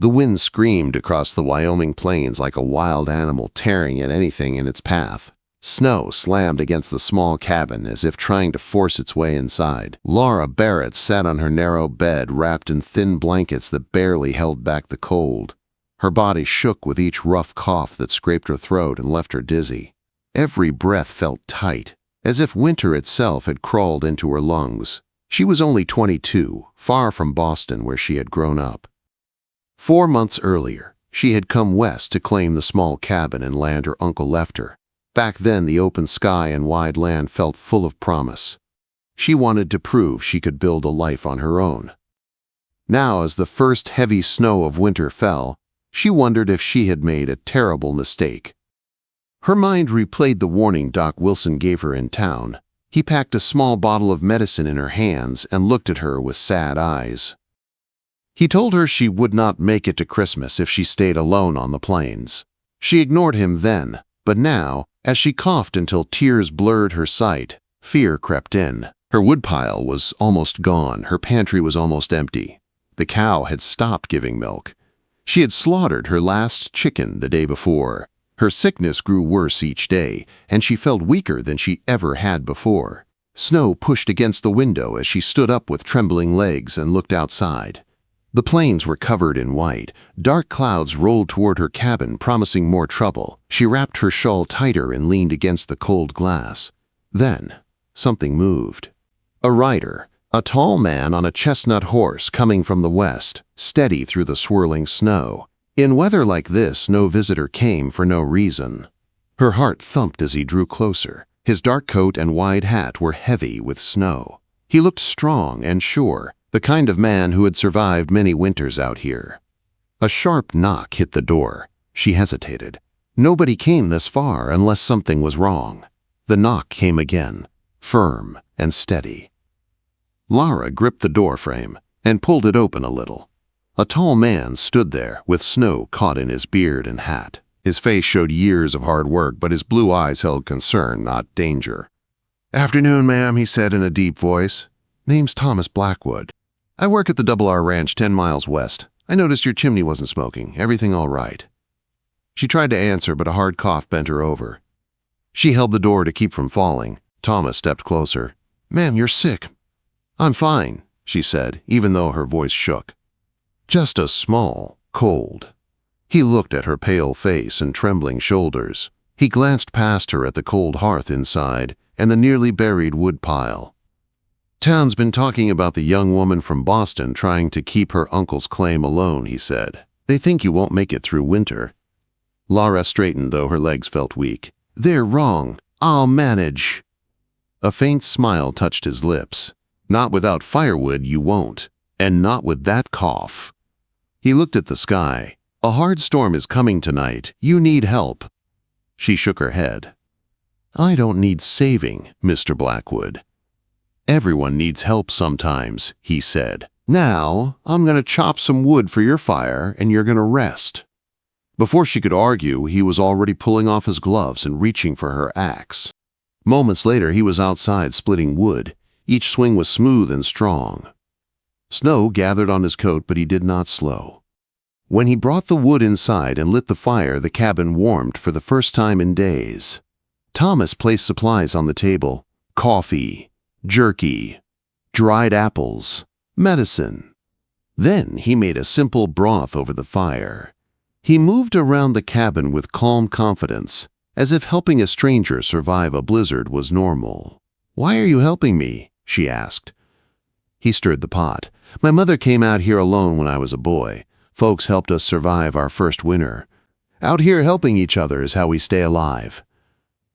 The wind screamed across the Wyoming plains like a wild animal tearing at anything in its path. Snow slammed against the small cabin as if trying to force its way inside. Laura Barrett sat on her narrow bed wrapped in thin blankets that barely held back the cold. Her body shook with each rough cough that scraped her throat and left her dizzy. Every breath felt tight, as if winter itself had crawled into her lungs. She was only 22, far from Boston where she had grown up. 4 months earlier, she had come west to claim the small cabin and land her uncle left her. Back then, the open sky and wide land felt full of promise. She wanted to prove she could build a life on her own. Now, as the first heavy snow of winter fell, she wondered if she had made a terrible mistake. Her mind replayed the warning Doc Wilson gave her in town. He packed a small bottle of medicine in her hands and looked at her with sad eyes. He told her she would not make it to Christmas if she stayed alone on the plains. She ignored him then, but now, as she coughed until tears blurred her sight, fear crept in. Her woodpile was almost gone, her pantry was almost empty. The cow had stopped giving milk. She had slaughtered her last chicken the day before. Her sickness grew worse each day, and she felt weaker than she ever had before. Snow pushed against the window as she stood up with trembling legs and looked outside. The plains were covered in white. Dark clouds rolled toward her cabin, promising more trouble. She wrapped her shawl tighter and leaned against the cold glass. Then, something moved. A rider, a tall man on a chestnut horse coming from the west, steady through the swirling snow. In weather like this, no visitor came for no reason. Her heart thumped as he drew closer. His dark coat and wide hat were heavy with snow. He looked strong and sure, the kind of man who had survived many winters out here. A sharp knock hit the door. She hesitated. Nobody came this far unless something was wrong. The knock came again, firm and steady. Laura gripped the doorframe and pulled it open a little. A tall man stood there with snow caught in his beard and hat. His face showed years of hard work, but his blue eyes held concern, not danger. "Afternoon, ma'am," he said in a deep voice. "Name's Thomas Blackwood. I work at the Double R Ranch 10 miles west. I noticed your chimney wasn't smoking. Everything all right?" She tried to answer, but a hard cough bent her over. She held the door to keep from falling. Thomas stepped closer. "Ma'am, you're sick." "I'm fine," she said, even though her voice shook. "Just a small cold." He looked at her pale face and trembling shoulders. He glanced past her at the cold hearth inside and the nearly buried woodpile. "Town's been talking about the young woman from Boston trying to keep her uncle's claim alone," he said. "They think you won't make it through winter." Laura straightened, though her legs felt weak. "They're wrong. I'll manage." A faint smile touched his lips. "Not without firewood, you won't. And not with that cough." He looked at the sky. "A hard storm is coming tonight. You need help." She shook her head. "I don't need saving, Mr. Blackwood." "Everyone needs help sometimes," he said. "Now, I'm going to chop some wood for your fire, and you're going to rest." Before she could argue, he was already pulling off his gloves and reaching for her axe. Moments later, he was outside splitting wood. Each swing was smooth and strong. Snow gathered on his coat, but he did not slow. When he brought the wood inside and lit the fire, the cabin warmed for the first time in days. Thomas placed supplies on the table: coffee, jerky, dried apples, medicine. Then he made a simple broth over the fire. He moved around the cabin with calm confidence, as if helping a stranger survive a blizzard was normal. "Why are you helping me?" she asked. He stirred the pot. "My mother came out here alone when I was a boy. Folks helped us survive our first winter. Out here helping each other is how we stay alive."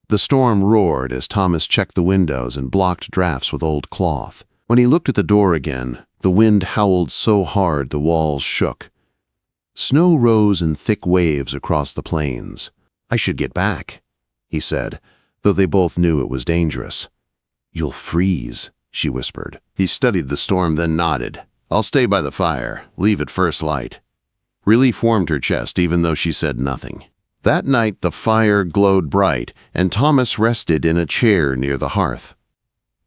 The storm roared as Thomas checked the windows and blocked drafts with old cloth. When he looked at the door again, the wind howled so hard the walls shook. Snow rose in thick waves across the plains. "I should get back," he said, though they both knew it was dangerous. "You'll freeze," she whispered. He studied the storm, then nodded. "I'll stay by the fire. Leave at first light." Relief warmed her chest, even though she said nothing. That night the fire glowed bright, and Thomas rested in a chair near the hearth.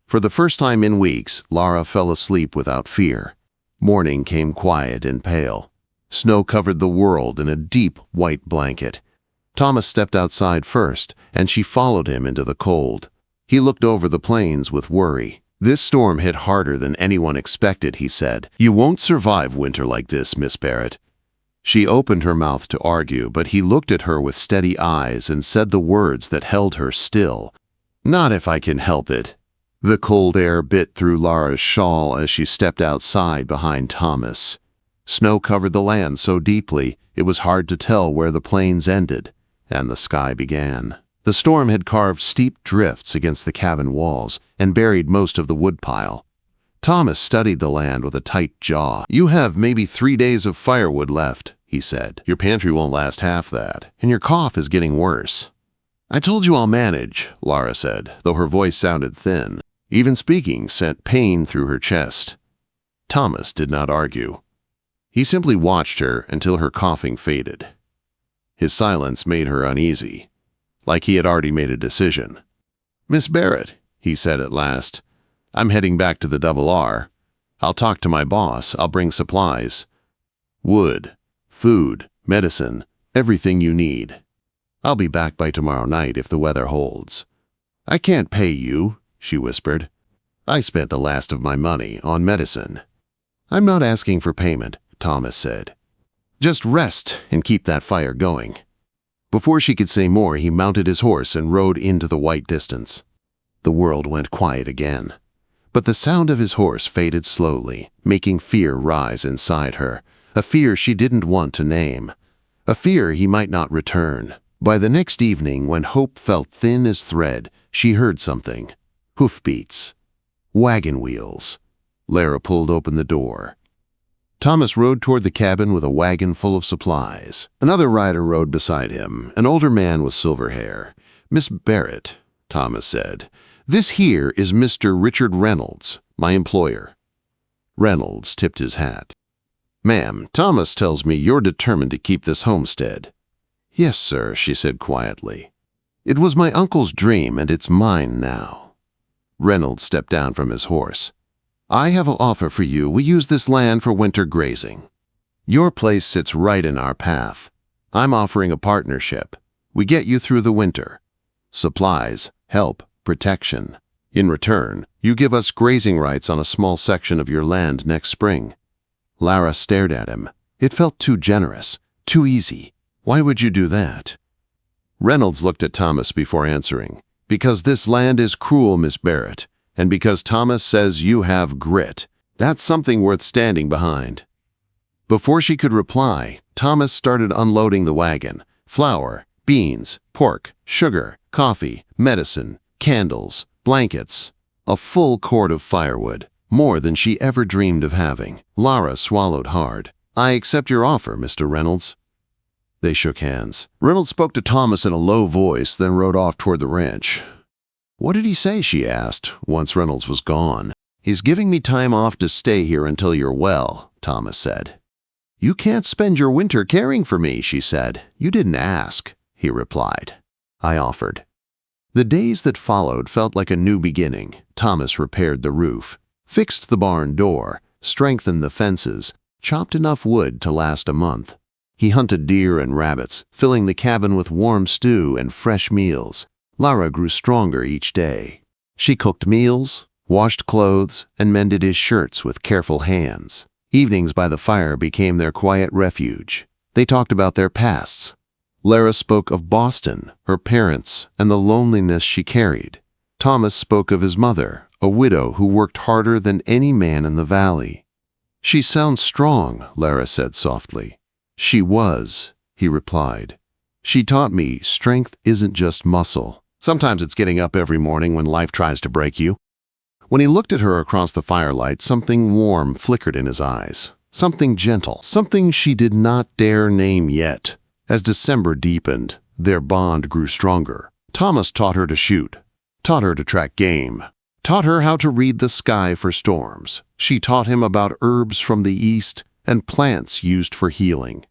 For the first time in weeks, Laura fell asleep without fear. Morning came quiet and pale. Snow covered the world in a deep white blanket. Thomas stepped outside first, and she followed him into the cold. He looked over the plains with worry. "This storm hit harder than anyone expected," he said. "You won't survive winter like this, Miss Barrett." She opened her mouth to argue, but he looked at her with steady eyes and said the words that held her still. "Not if I can help it." The cold air bit through Lara's shawl as she stepped outside behind Thomas. Snow covered the land so deeply it was hard to tell where the plains ended and the sky began. The storm had carved steep drifts against the cabin walls and buried most of the woodpile. Thomas studied the land with a tight jaw. "You have maybe 3 days of firewood left," he said. "Your pantry won't last half that, and your cough is getting worse." "I told you I'll manage," Lara said, though her voice sounded thin. Even speaking sent pain through her chest. Thomas did not argue. He simply watched her until her coughing faded. His silence made her uneasy, like he had already made a decision. "Miss Barrett," he said at last, "I'm heading back to the Double R. I'll talk to my boss. I'll bring supplies. Wood, food, medicine, everything you need. I'll be back by tomorrow night if the weather holds." "I can't pay you," she whispered. "I spent the last of my money on medicine." "I'm not asking for payment," Thomas said. "Just rest and keep that fire going." Before she could say more, he mounted his horse and rode into the white distance. The world went quiet again. But the sound of his horse faded slowly, making fear rise inside her, a fear she didn't want to name, a fear he might not return. By the next evening, when hope felt thin as thread, she heard something. Hoofbeats. Wagon wheels. Lara pulled open the door. Thomas rode toward the cabin with a wagon full of supplies. Another rider rode beside him, an older man with silver hair. "Miss Barrett," Thomas said, "this here is Mr. Richard Reynolds, my employer." Reynolds tipped his hat. "Ma'am, Thomas tells me you're determined to keep this homestead." "Yes, sir," she said quietly. "It was my uncle's dream, and it's mine now." Reynolds stepped down from his horse. "I have an offer for you. We use this land for winter grazing. Your place sits right in our path. I'm offering a partnership. We get you through the winter. Supplies, help, protection. In return, you give us grazing rights on a small section of your land next spring." Lara stared at him. It felt too generous, too easy. "Why would you do that?" Reynolds looked at Thomas before answering. "Because this land is cruel, Miss Barrett. And because Thomas says you have grit. That's something worth standing behind." Before she could reply, Thomas started unloading the wagon. Flour, beans, pork, sugar, coffee, medicine, candles, blankets. A full cord of firewood, more than she ever dreamed of having. Lara swallowed hard. "I accept your offer, Mr. Reynolds." They shook hands. Reynolds spoke to Thomas in a low voice, then rode off toward the ranch. "What did he say?" she asked, once Reynolds was gone. "He's giving me time off to stay here until you're well," Thomas said. "You can't spend your winter caring for me," she said. "You didn't ask," he replied. "I offered." The days that followed felt like a new beginning. Thomas repaired the roof, fixed the barn door, strengthened the fences, chopped enough wood to last a month. He hunted deer and rabbits, filling the cabin with warm stew and fresh meals. Lara grew stronger each day. She cooked meals, washed clothes, and mended his shirts with careful hands. Evenings by the fire became their quiet refuge. They talked about their pasts. Lara spoke of Boston, her parents, and the loneliness she carried. Thomas spoke of his mother, a widow who worked harder than any man in the valley. "She sounds strong," Lara said softly. "She was," he replied. "She taught me strength isn't just muscle. Sometimes it's getting up every morning when life tries to break you." When he looked at her across the firelight, something warm flickered in his eyes. Something gentle, something she did not dare name yet. As December deepened, their bond grew stronger. Thomas taught her to shoot, taught her to track game, taught her how to read the sky for storms. She taught him about herbs from the east and plants used for healing.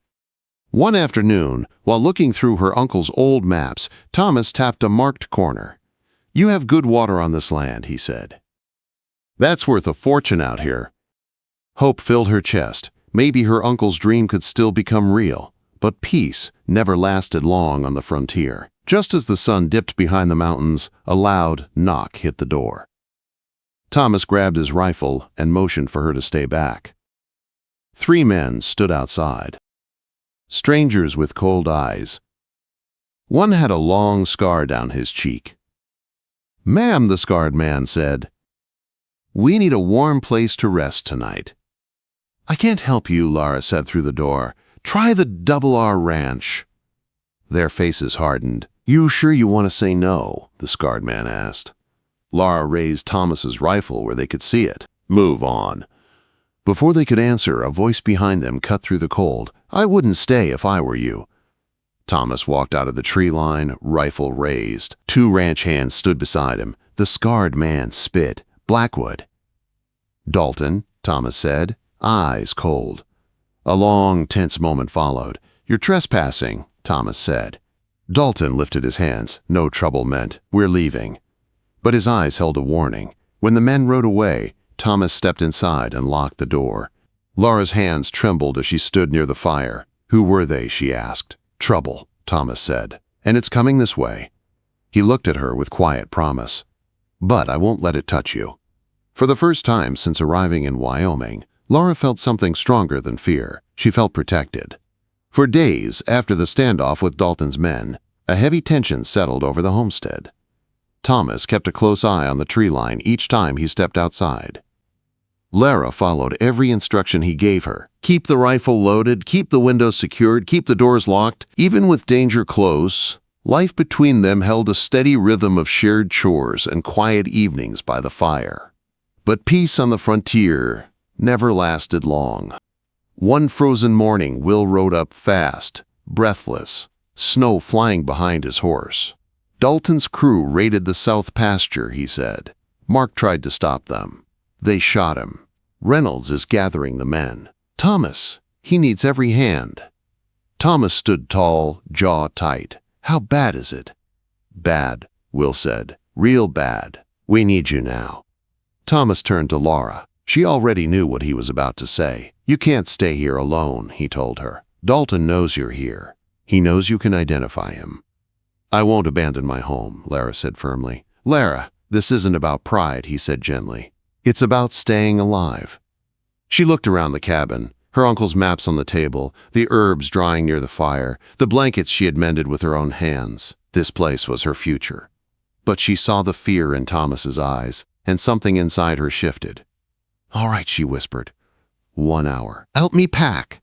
One afternoon, while looking through her uncle's old maps, Thomas tapped a marked corner. "You have good water on this land," he said. "That's worth a fortune out here." Hope filled her chest. Maybe her uncle's dream could still become real, but peace never lasted long on the frontier. Just as the sun dipped behind the mountains, a loud knock hit the door. Thomas grabbed his rifle and motioned for her to stay back. 3 men stood outside. Strangers with cold eyes. One had a long scar down his cheek. "Ma'am," the scarred man said, "we need a warm place to rest tonight." "I can't help you," Lara said through the door. "Try the Double R Ranch." Their faces hardened. "You sure you want to say no?" the scarred man asked. Lara raised Thomas's rifle where they could see it. "Move on." Before they could answer, a voice behind them cut through the cold. "I wouldn't stay if I were you." Thomas walked out of the tree line, rifle raised. 2 ranch hands stood beside him. The scarred man spit. "Blackwood." "Dalton," Thomas said, eyes cold. A long, tense moment followed. "You're trespassing," Thomas said. Dalton lifted his hands. No trouble meant. "We're leaving." But his eyes held a warning. When the men rode away, Thomas stepped inside and locked the door. Lara's hands trembled as she stood near the fire. "Who were they?" she asked. "Trouble," Thomas said. "And it's coming this way." He looked at her with quiet promise. "But I won't let it touch you." For the first time since arriving in Wyoming, Lara felt something stronger than fear. She felt protected. For days after the standoff with Dalton's men, a heavy tension settled over the homestead. Thomas kept a close eye on the tree line each time he stepped outside. Lara followed every instruction he gave her. Keep the rifle loaded, keep the windows secured, keep the doors locked. Even with danger close, life between them held a steady rhythm of shared chores and quiet evenings by the fire. But peace on the frontier never lasted long. One frozen morning, Will rode up fast, breathless, snow flying behind his horse. "Dalton's crew raided the south pasture," he said. "Mark tried to stop them. They shot him. Reynolds is gathering the men. Thomas, he needs every hand." Thomas stood tall, jaw tight. "How bad is it?" "Bad," Will said. "Real bad. We need you now." Thomas turned to Lara. She already knew what he was about to say. "You can't stay here alone," he told her. "Dalton knows you're here. He knows you can identify him." "I won't abandon my home," Lara said firmly. "Lara, this isn't about pride," he said gently. "It's about staying alive." She looked around the cabin, her uncle's maps on the table, the herbs drying near the fire, the blankets she had mended with her own hands. This place was her future. But she saw the fear in Thomas's eyes, and something inside her shifted. "All right," she whispered. 1 hour. "Help me pack."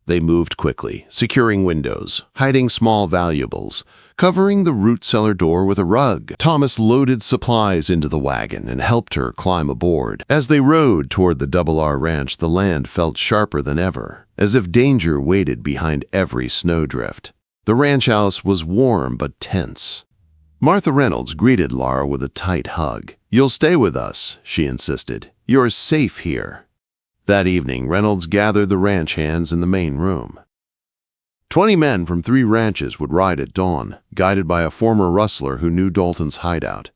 They moved quickly, securing windows, hiding small valuables, covering the root cellar door with a rug. Thomas loaded supplies into the wagon and helped her climb aboard. As they rode toward the Double R Ranch, the land felt sharper than ever, as if danger waited behind every snowdrift. The ranch house was warm but tense. Martha Reynolds greeted Lara with a tight hug. "You'll stay with us," she insisted. "You're safe here." That evening, Reynolds gathered the ranch hands in the main room. 20 men from 3 ranches would ride at dawn, guided by a former rustler who knew Dalton's hideout.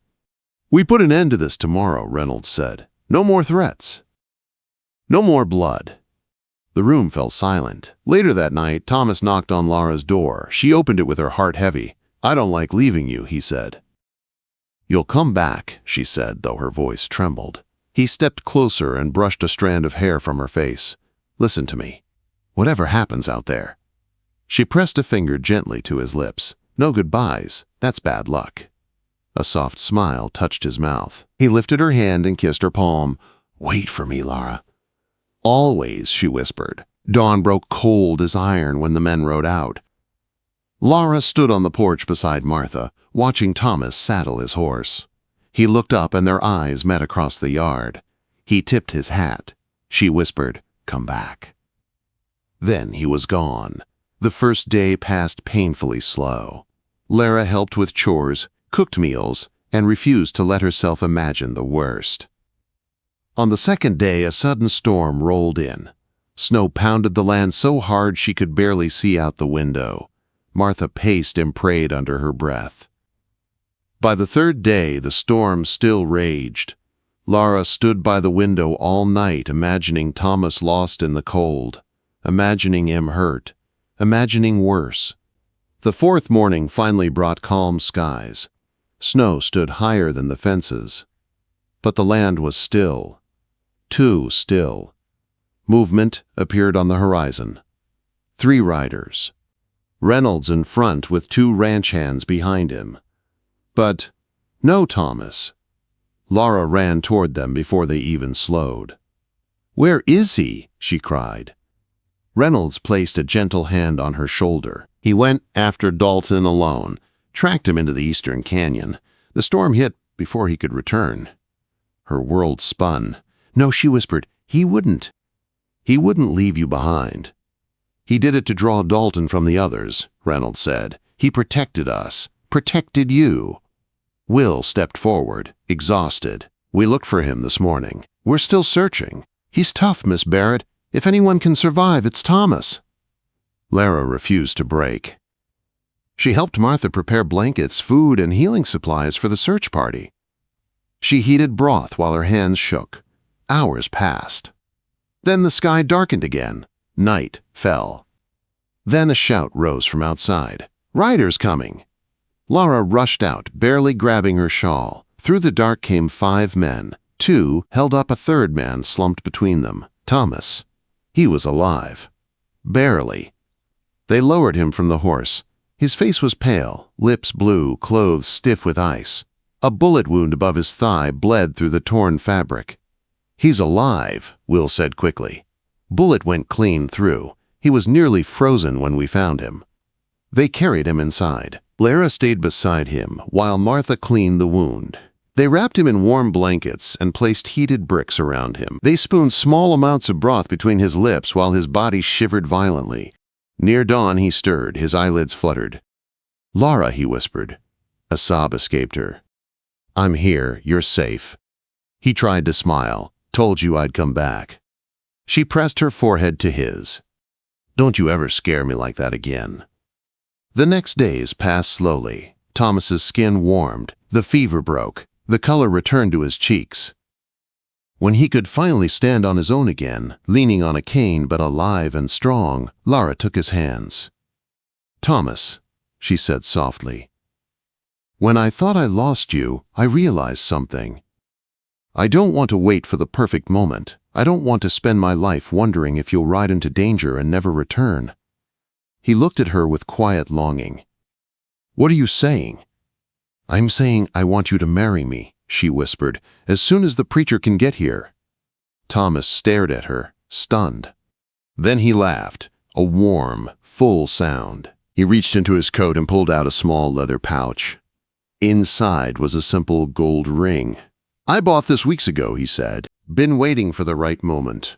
"We put an end to this tomorrow," Reynolds said. "No more threats. No more blood." The room fell silent. Later that night, Thomas knocked on Lara's door. She opened it with her heart heavy. "I don't like leaving you," he said. "You'll come back," she said, though her voice trembled. He stepped closer and brushed a strand of hair from her face. "Listen to me. Whatever happens out there." She pressed a finger gently to his lips. "No goodbyes. That's bad luck." A soft smile touched his mouth. He lifted her hand and kissed her palm. "Wait for me, Lara." "Always," she whispered. Dawn broke cold as iron when the men rode out. Lara stood on the porch beside Martha, watching Thomas saddle his horse. He looked up and their eyes met across the yard. He tipped his hat. She whispered, "Come back." Then he was gone. The first day passed painfully slow. Lara helped with chores, cooked meals, and refused to let herself imagine the worst. On the second day, a sudden storm rolled in. Snow pounded the land so hard she could barely see out the window. Martha paced and prayed under her breath. By the third day, the storm still raged. Lara stood by the window all night, imagining Thomas lost in the cold. imagining him hurt, imagining worse. The fourth morning finally brought calm skies. Snow stood higher than the fences. But the land was still. Too still. Movement appeared on the horizon. 3 riders. Reynolds in front with 2 ranch hands behind him. But no Thomas. Laura ran toward them before they even slowed. "Where is he?" she cried. Reynolds placed a gentle hand on her shoulder. He went after Dalton alone, tracked him into the eastern canyon. The storm hit before he could return. Her world spun. "No," she whispered, "he wouldn't. He wouldn't leave you behind." "He did it to draw Dalton from the others," Reynolds said. "He protected us, protected you." Will stepped forward, exhausted. "We looked for him this morning. We're still searching. He's tough, Miss Barrett. If anyone can survive, it's Thomas." Lara refused to break. She helped Martha prepare blankets, food, and healing supplies for the search party. She heated broth while her hands shook. Hours passed. Then the sky darkened again. Night fell. Then a shout rose from outside. "Riders coming!" Lara rushed out, barely grabbing her shawl. Through the dark came 5 men. 2 held up a third man slumped between them. Thomas. He was alive. Barely. They lowered him from the horse. His face was pale, lips blue, clothes stiff with ice. A bullet wound above his thigh bled through the torn fabric. "He's alive," Will said quickly. Bullet went clean through. He was nearly frozen when we found him. They carried him inside. Lara stayed beside him while Martha cleaned the wound. They wrapped him in warm blankets and placed heated bricks around him. They spooned small amounts of broth between his lips while his body shivered violently. Near dawn he stirred, his eyelids fluttered. "Lara," he whispered. A sob escaped her. "I'm here, you're safe." He tried to smile. "Told you I'd come back." She pressed her forehead to his. "Don't you ever scare me like that again." The next days passed slowly. Thomas's skin warmed. The fever broke. The color returned to his cheeks. When he could finally stand on his own again, leaning on a cane but alive and strong, Lara took his hands. "Thomas," she said softly, "when I thought I lost you, I realized something. I don't want to wait for the perfect moment. I don't want to spend my life wondering if you'll ride into danger and never return." He looked at her with quiet longing. "What are you saying?" "I'm saying I want you to marry me," she whispered, "as soon as the preacher can get here." Thomas stared at her, stunned. Then he laughed, a warm, full sound. He reached into his coat and pulled out a small leather pouch. Inside was a simple gold ring. "I bought this weeks ago," he said. "Been waiting for the right moment."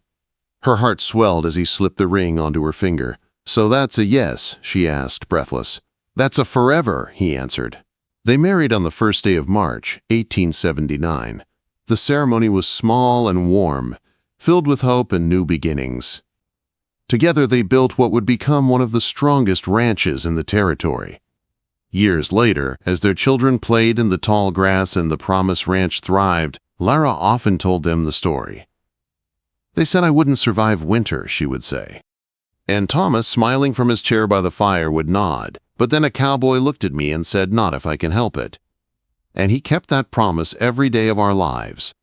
Her heart swelled as he slipped the ring onto her finger. "So that's a yes?" she asked, breathless. "That's a forever," he answered. They married on the first day of March, 1879. The ceremony was small and warm, filled with hope and new beginnings. Together they built what would become one of the strongest ranches in the territory. Years later, as their children played in the tall grass and the Promise Ranch thrived, Lara often told them the story. "They said I wouldn't survive winter," she would say. And Thomas, smiling from his chair by the fire, would nod. "But then a cowboy looked at me and said, 'Not if I can help it.' And he kept that promise every day of our lives.